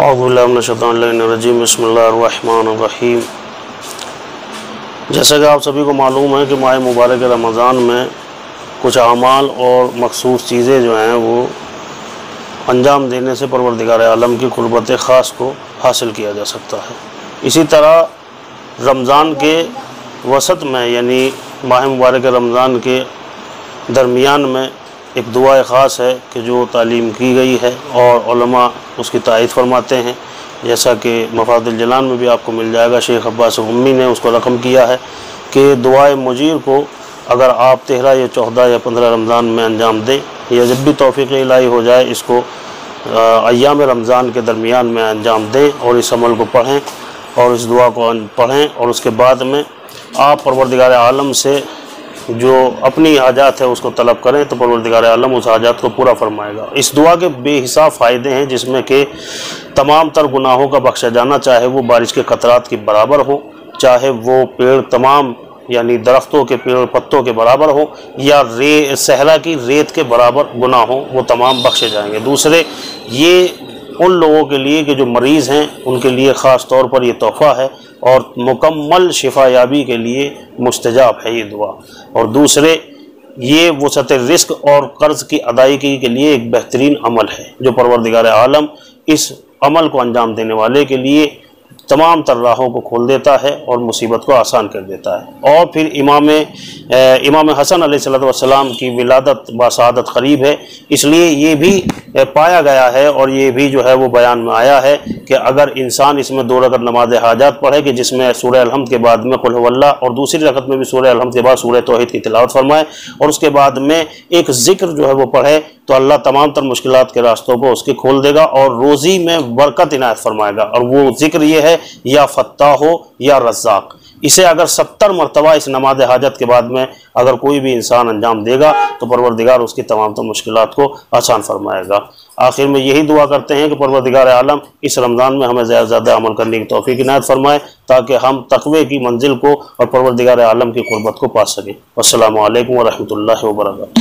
اعوذ باللہ من الشیطان الرجیم بسم اللہ الرحمن الرحیم۔ جیسا کہ آپ سبھی کو معلوم ہے کہ ماہ مبارک رمضان میں کچھ اعمال اور مخصوص چیزیں جو ہیں وہ انجام دینے سے پروردگار عالم کی قربت خاص کو حاصل کیا جا سکتا ہے۔ اسی طرح رمضان کے وسط میں یعنی ماہ مبارک رمضان کے درمیان میں ایک دعا خاص ہے کہ جو تعلیم کی گئی ہے اور علماء اس کی تائید فرماتے ہیں، جیسا کہ مفاد الجلان میں بھی آپ کو مل جائے گا۔ شیخ عباس امی نے اس کو رقم کیا ہے کہ دعائے مجیر کو اگر آپ 13 یا 14 یا 15 رمضان میں انجام دیں یا جب بھی توفیق الہی ہو جائے اس کو ایام رمضان کے درمیان میں انجام دیں اور اس عمل کو پڑھیں اور اس دعا کو پڑھیں، اور اس کے بعد میں آپ پروردگار عالم سے جو اپنی حاجات ہے اس کو طلب کریں تو پروردگار عالم اس حاجات کو پورا فرمائے گا۔ اس دعا کے بے حساب فائدے ہیں، جس میں کہ تمام تر گناہوں کا بخشا جانا، چاہے وہ بارش کے قطرات کے برابر ہو، چاہے وہ پیڑ تمام یعنی درختوں کے پیڑ پتوں کے برابر ہو، یا صحرا کی ریت کے برابر گناہ ہوں، وہ تمام بخشے جائیں گے۔ دوسرے یہ ان لوگوں کے لیے کہ جو مریض ہیں ان کے لیے خاص طور پر یہ تحفہ ہے اور مکمل شفا یابی کے لیے مستجاب ہے یہ دعا۔ اور دوسرے یہ وسعت رزق اور قرض کی ادائیگی کے لیے ایک بہترین عمل ہے جو پروردگار عالم اس عمل کو انجام دینے والے کے لیے تمام تر راہوں کو کھول دیتا ہے اور مصیبت کو آسان کر دیتا ہے۔ اور پھر امام حسن علیہ السلام کی ولادت باسعادت قریب ہے، اس لیے یہ بھی پایا گیا ہے اور یہ بھی جو ہے وہ بیان میں آیا ہے کہ اگر انسان اس میں 2 رکعت نماز حاجات پڑھے کہ جس میں سورہ الحمد کے بعد میں قل هو اللہ اور دوسری رکعت میں بھی سورہ الحمد کے بعد سورہ توحید کی تلاوت فرمائے اور اس کے بعد میں ایک ذکر جو ہے وہ پڑھے تو اللہ تمام تر مشکلات کے راستوں کو اس کے کھول دے گا اور روزی میں برکت عنایت فرمائے گا۔ اور وہ ذکر یہ ہے یا فتاح ہو یا رزاق، اسے اگر 70 مرتبہ اس نماز حاجت کے بعد میں اگر کوئی بھی انسان انجام دے گا تو پروردگار اس کی تمام تر مشکلات کو آسان فرمائے گا۔ آخر میں یہی دعا کرتے ہیں کہ پروردگار عالم اس رمضان میں ہمیں زیادہ سے زیادہ عمل کرنے کی توفیق عنایت فرمائے تاکہ ہم تقوی کی منزل کو اور پروردگار عالم کی قربت کو پا سکیں۔ السلام علیکم ورحمۃ اللہ وبرکاتہ۔